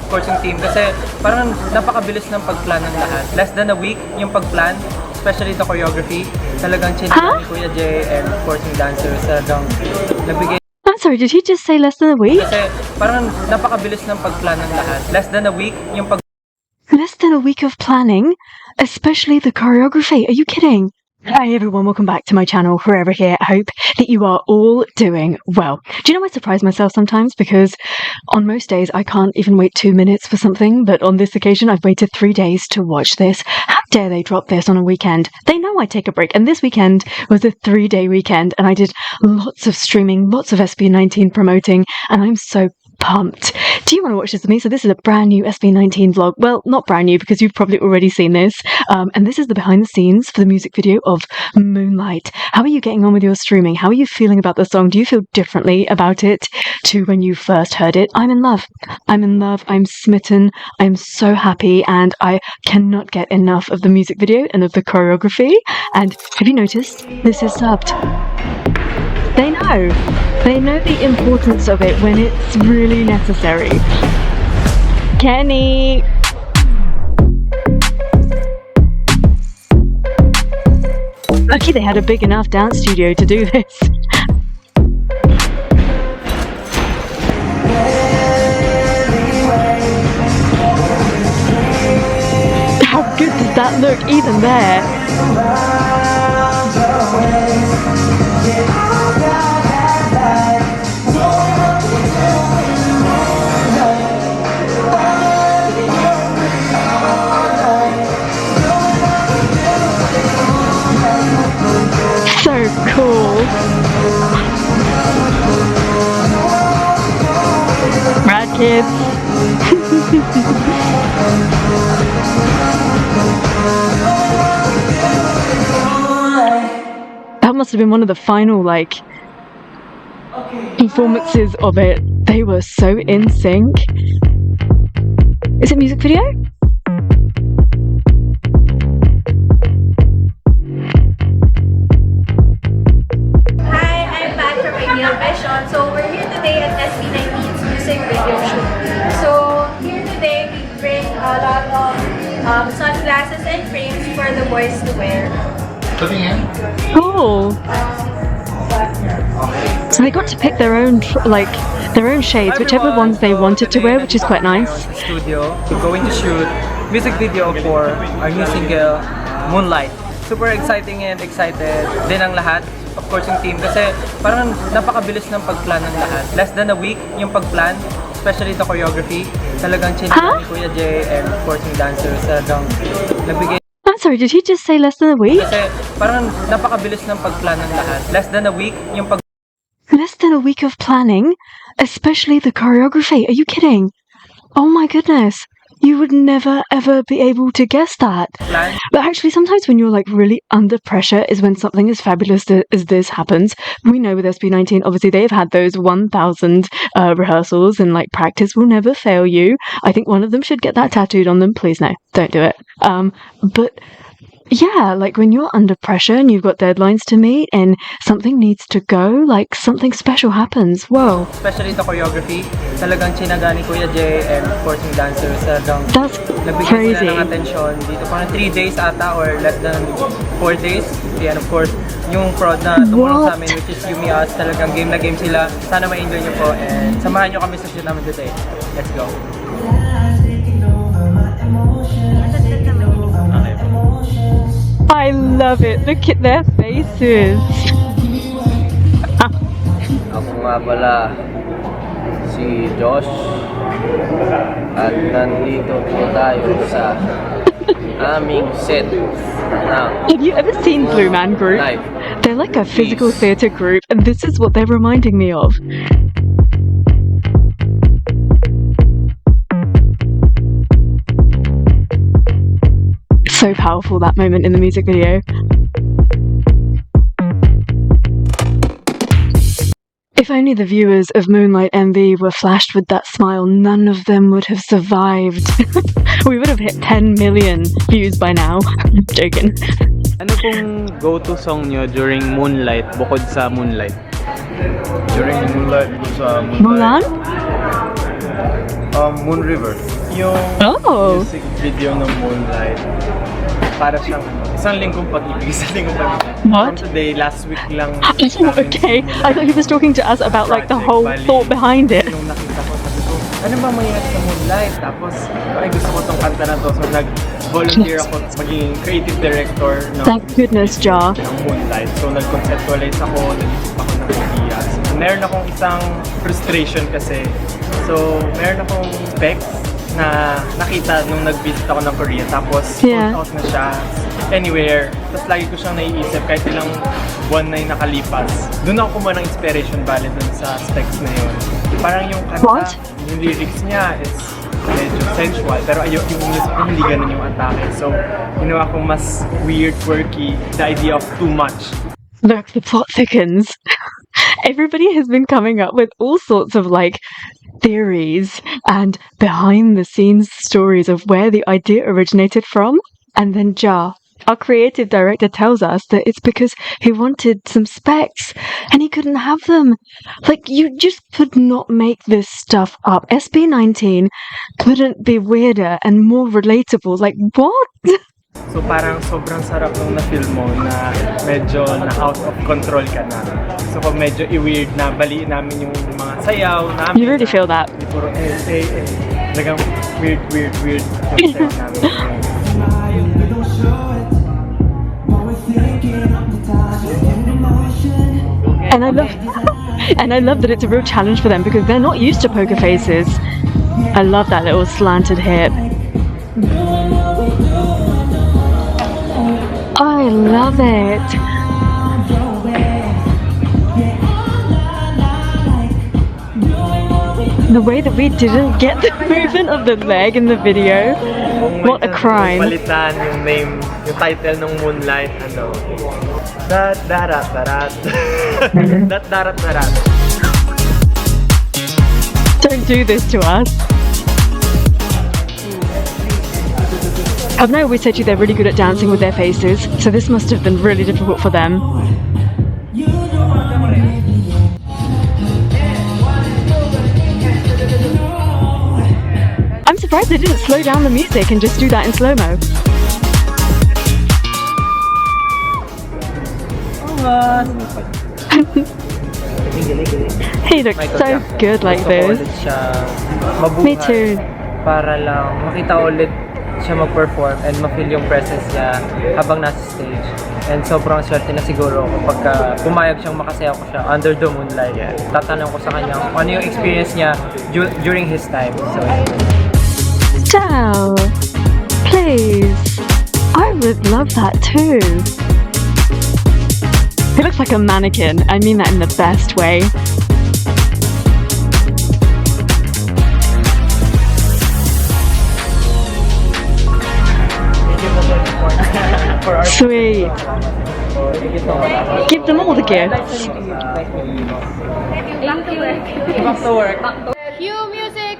course yung team kasi parang napakabilis ng pagplan ng lahat. Less than a week yung pagplan, especially the choreography. Talagang chinagawa ni Kuya Jay and of course yung dancers. Talagang nabigay. I'm sorry, did he just say less than a week? Kasi parang napakabilis ng pagplan ng lahat. Less than a week yung Less than a week of planning? Especially the choreography. Are you kidding? Hi everyone, welcome back to my channel, Forever Here. I hope that you are all doing well. Do you know I surprise myself sometimes because on most days I can't even wait 2 minutes for something, but on this occasion I've waited 3 days to watch this. How dare they drop this on a weekend? They know I take a break, and this weekend was a 3-day weekend and I did lots of streaming, lots of SB19 promoting, and I'm so pumped. Do you want to watch this with me? So this is a brand new SB19 vlog. Well, not brand new because you've probably already seen this. And this is the behind the scenes for the music video of Moonlight. How are you getting on with your streaming? How are you feeling about the song? Do you feel differently about it to when you first heard it? I'm in love. I'm in love. I'm smitten. I'm so happy and I cannot get enough of the music video and of the choreography. And have you noticed? This is subbed. They know. They know the importance of it when it's really necessary. Kenny! Lucky they had a big enough dance studio to do this. How good does that look even there? Cool. Rad kids. That must have been one of the final performances of it. They were so in sync. Is it music video? So we're here today at SB19's music video shoot. So here today we bring a lot of sunglasses and frames for the boys to wear. Cool. So they got to pick their own shades, whichever ones they wanted to wear, which is quite nice. Studio, we're going to shoot music video for our new single, Moonlight. Super exciting and excited din ang lahat. Of course yung team kasi parang napakabilis ng pagplan ng lahat. Less than a week yung pagplan, especially the choreography. Talagang chinagawa ni Kuya Jay and of course yung dancers. Talagang nabigay. I'm sorry, did he just say less than a week? Kasi parang napakabilis ng pagplan ng lahat. Less than a week yung Less than a week of planning? Especially the choreography. Are you kidding? Oh my goodness. You would never ever be able to guess that. But actually sometimes when you're really under pressure is when something as fabulous as this happens. We know with SB19 obviously they've had those 1,000 rehearsals and practice will never fail you. I think one of them should get that tattooed on them. Please no, don't do it. But yeah, when you're under pressure and you've got deadlines to meet and something needs to go, something special happens. Whoa. Especially the choreography. Talagang chinaga ni Kuya Jay and of course yung dancers. Talagang that's nabigyan crazy. Sila ng attention dito. Parang 3 days ata or less than 4 days. And of course, yung prod na tumulong sa amin, which is Yumi Us. Talagang game na game sila. Sana ma-enjoy nyo po and samahan nyo kami sa shoot namin today. Let's go. I love it. Look at their faces. Ako nga pala si Josh at nandito po tayo sa aming set na Have you ever seen Blue Man Group? live. They're like a physical theatre group and this is what they're reminding me of. So powerful, that moment in the music video. If only the viewers of Moonlight MV were flashed with that smile, none of them would have survived. We would have hit 10 million views by now. I'm joking. Ano pong go-to song nyo during Moonlight, bukod sa Moonlight? During Moonlight, sa Mulan? Moon River. Yung Oh. music video ng Moonlight, para siyang isang linggong pag-ibig, isang linggong pag-ibig. What? From today, last week lang. Okay, I thought he was talking to us about like the whole thought behind it. Nung nakita ko, sabi ko, ano ba mayroon sa Moonlight? Tapos, ay gusto ko tong kanta na to. So, nag-volunteer ako maging creative director ng Thank goodness, Jar. Moonlight. So, nag-conceptualize ako, nag-isip ako ng ideas. Meron akong isang frustration kasi. So, meron akong specs na nakita nung nag-visit ako ng Korea. Tapos, Yeah. sold out na siya anywhere. Tapos, lagi ko siyang naiisip kahit ilang buwan na yung nakalipas. Doon ako kumuha ng inspiration bale dun sa specs na yun. Parang yung kanta, What? yung lyrics niya is medyo sensual. Pero yung music niya hindi ganun yung atake. So, ginawa kong mas weird, quirky, the idea of too much. Look, the plot thickens. Everybody has been coming up with all sorts of like theories and behind the scenes stories of where the idea originated from. And then Jar, our creative director, tells us that it's because he wanted some specs and he couldn't have them. Like, you just could not make this stuff up. SB19 couldn't be weirder and more relatable. Like, what? So parang sobrang sarap nung na-feel mo na medyo na out of control ka na. So kung medyo i-weird na, baliin namin yung mga sayaw namin. You really feel that? Puro talagang weird yung sayaw namin. And I love and I love that it's a real challenge for them because they're not used to poker faces. I love that little slanted hip. I love it. The way that we didn't get the movement of the leg in the video. What a crime. Palitan yung name, yung title ng Moonlight, ano. Dat-darat-darat. Dat-darat-darat. Don't do this to us. Haven't I always said to you they're really good at dancing with their faces? So this must have been really difficult for them. I'm surprised they didn't slow down the music and just do that in slow-mo. He looks so good like this. Me too. Para lang makita ulit siya mag-perform and ma-feel yung presence niya habang nasa stage. And sobrang swerte na siguro kapag pumayag siyang makasayaw ko siya under the moonlight. Tatanong ko sa kanya kung ano yung experience niya during his time. So, Ciao, please. I would love that too. He looks like a mannequin. I mean that in the best way. Sweet. Give them all the gifts. Cue music!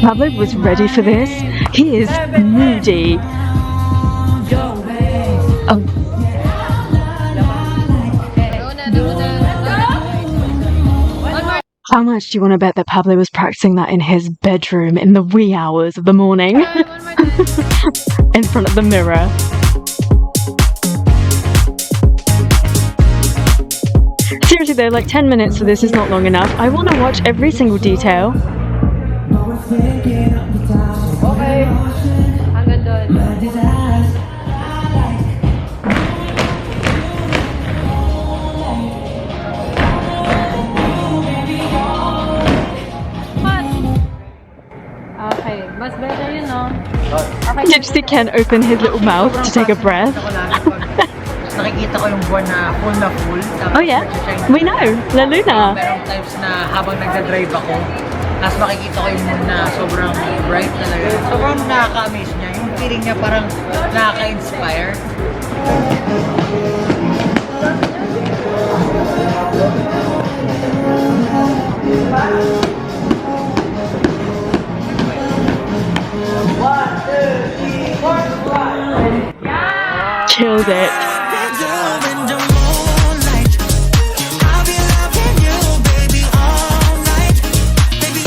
Pablo was ready for this. He is moody. Oh. How much do you want to bet that Pablo was practicing that in his bedroom in the wee hours of the morning? In front of the mirror. Seriously though, like 10 minutes for this is not long enough. I want to watch every single detail. Okay. Hanggang doon. Okay. Mas better yun, no? Okay. Did you see Ken open his little mouth to take a breath? Nakikita ko yung buwan na full na full. Tapos Oh yeah, nag-shine we know. La Luna. Merong times na habang nagda-drive ako, tapos makikita ko yung moon na sobrang bright talaga. Sobrang nakaka-amaze niya. Yung feeling niya parang nakaka-inspire. Killed it. I'll be loving you, baby, all night. Baby,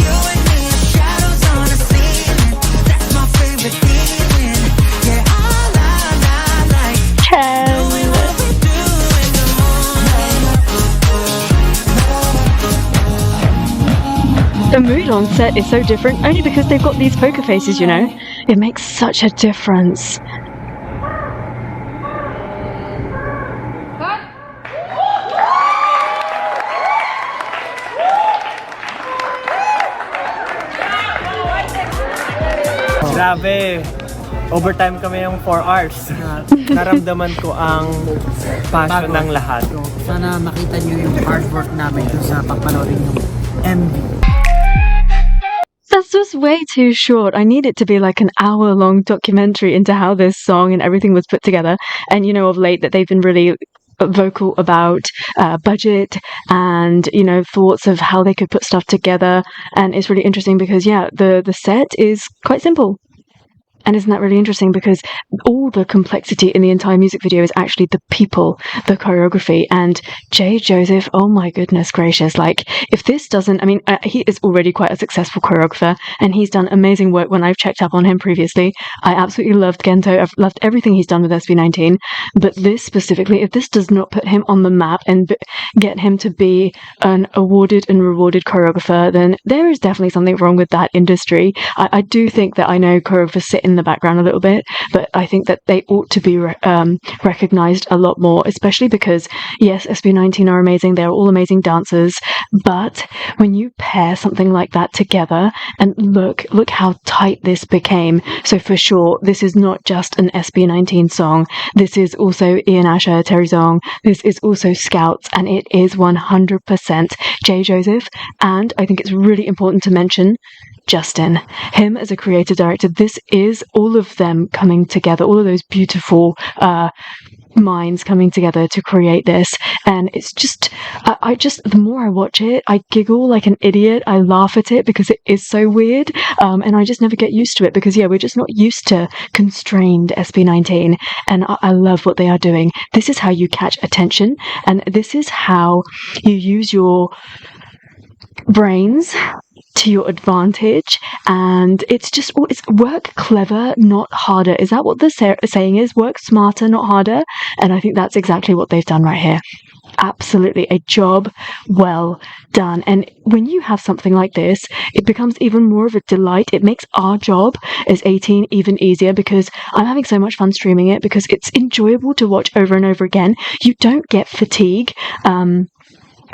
mood on set is so different only because they've got these poker faces, you know? It makes such a difference. Grabe. Overtime kami ng 4 hours. Naramdaman ko ang passion ng lahat. So, sana makita nyo yung hard work namin dun sa pagpanoorin yung MV. That's just way too short. I need it to be like an hour-long documentary into how this song and everything was put together. And you know, of late that they've been really vocal about budget and, you know, thoughts of how they could put stuff together. And it's really interesting because, yeah, the set is quite simple. And isn't that really interesting? Because all the complexity in the entire music video is actually the people, the choreography, and Jay Joseph, oh my goodness gracious. Like, if this doesn't, I mean, he is already quite a successful choreographer, and he's done amazing work when I've checked up on him previously. I absolutely loved Gento. I've loved everything he's done with SB19. But this specifically, if this does not put him on the map and get him to be an awarded and rewarded choreographer, then there is definitely something wrong with that industry. I do think that I know choreographers sit in the background a little bit, but I think that they ought to be recognized a lot more, especially because, yes, SB19 are amazing, they're all amazing dancers, but when you pair something like that together, and look how tight this became. So for sure, this is not just an SB19 song, this is also Ian Asher, Terry Zong, this is also Scouts, and it is 100% Jay Joseph. And I think it's really important to mention Justin, him as a creative director. This is all of them coming together, all of those beautiful minds coming together to create this. And it's just, I just, the more I watch it, I giggle like an idiot. I laugh at it because it is so weird. And I just never get used to it because, yeah, we're just not used to constrained SB19. And I love what they are doing. This is how you catch attention. And this is how you use your brains to your advantage, and it's just, it's work clever, not harder. Is that what the saying is? Work smarter, not harder. And I think that's exactly what they've done right here. Absolutely a job well done. And when you have something like this, it becomes even more of a delight. It makes our job as 18 even easier because I'm having so much fun streaming it because it's enjoyable to watch over and over again. You don't get fatigue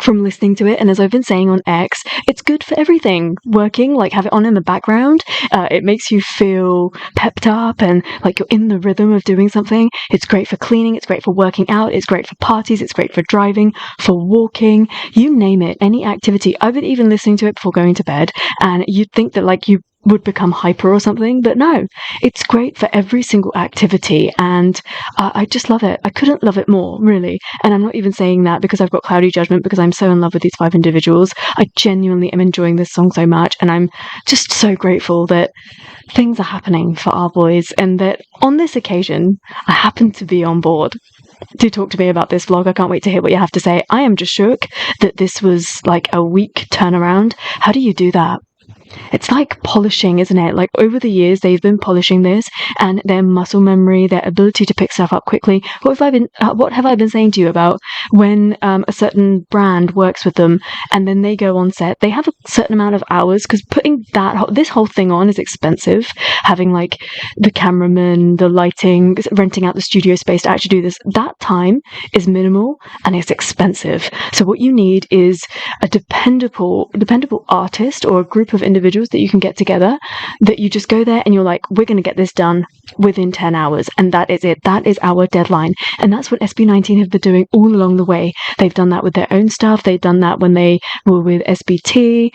from listening to it. And as I've been saying on X, it's good for everything. Working, like, have it on in the background. It makes you feel pepped up and like you're in the rhythm of doing something. It's great for cleaning. It's great for working out. It's great for parties. It's great for driving, for walking, you name it, any activity. I've been even listening to it before going to bed, and you'd think that like you would become hyper or something, but no, it's great for every single activity, and I just love it. I couldn't love it more, really. And I'm not even saying that because I've got cloudy judgment, because I'm so in love with these 5 individuals. I genuinely am enjoying this song so much, and I'm just so grateful that things are happening for our boys, and that on this occasion I happen to be on board. Do talk to me about this vlog. I can't wait to hear what you have to say. I am just shook that this was like a week turnaround. How do you do that? It's like polishing, isn't it? Like, over the years, they've been polishing this, and their muscle memory, their ability to pick stuff up quickly. What have I been saying to you about when a certain brand works with them, and then they go on set? They have a certain amount of hours, because putting this whole thing on is expensive. Having like the cameraman, the lighting, renting out the studio space to actually do this, that time is minimal and it's expensive. So what you need is a dependable artist or a group of individuals that you can get together, that you just go there and you're like, we're going to get this done within 10 hours, and that is it. That is our deadline. And that's what SB19 have been doing all along the way. They've done that with their own stuff. They've done that when they were with SBT.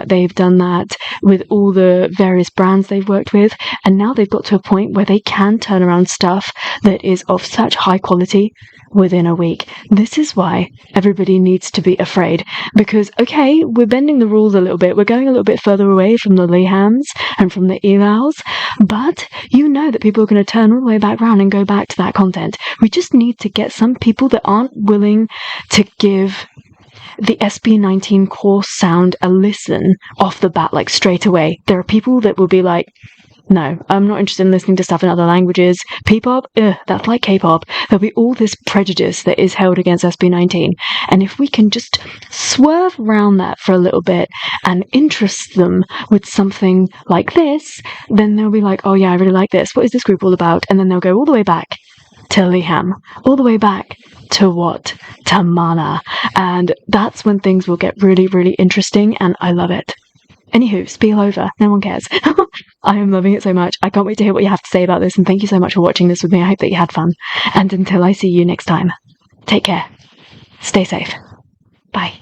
They've done that with all the various brands they've worked with, and now they've got to a point where they can turn around stuff that is of such high quality within a week. This is why everybody needs to be afraid, because okay, we're bending the rules a little bit, we're going a little bit further away from the Lehams and from the Elals, but you know that people are going to turn all the way back around and go back to that content. We just need to get some people that aren't willing to give the SB19 core sound a listen off the bat, like straight away. There are people that will be like, no, I'm not interested in listening to stuff in other languages. P-pop, that's like K-pop. There'll be all this prejudice that is held against SB19. And if we can just swerve around that for a little bit and interest them with something like this, then they'll be like, oh yeah, I really like this. What is this group all about? And then they'll go all the way back to Liam, all the way back to what? To Mana. And that's when things will get really, really interesting, and I love it. Anywho, spiel over. No one cares. I am loving it so much. I can't wait to hear what you have to say about this, and thank you so much for watching this with me. I hope that you had fun. And until I see you next time, take care. Stay safe. Bye.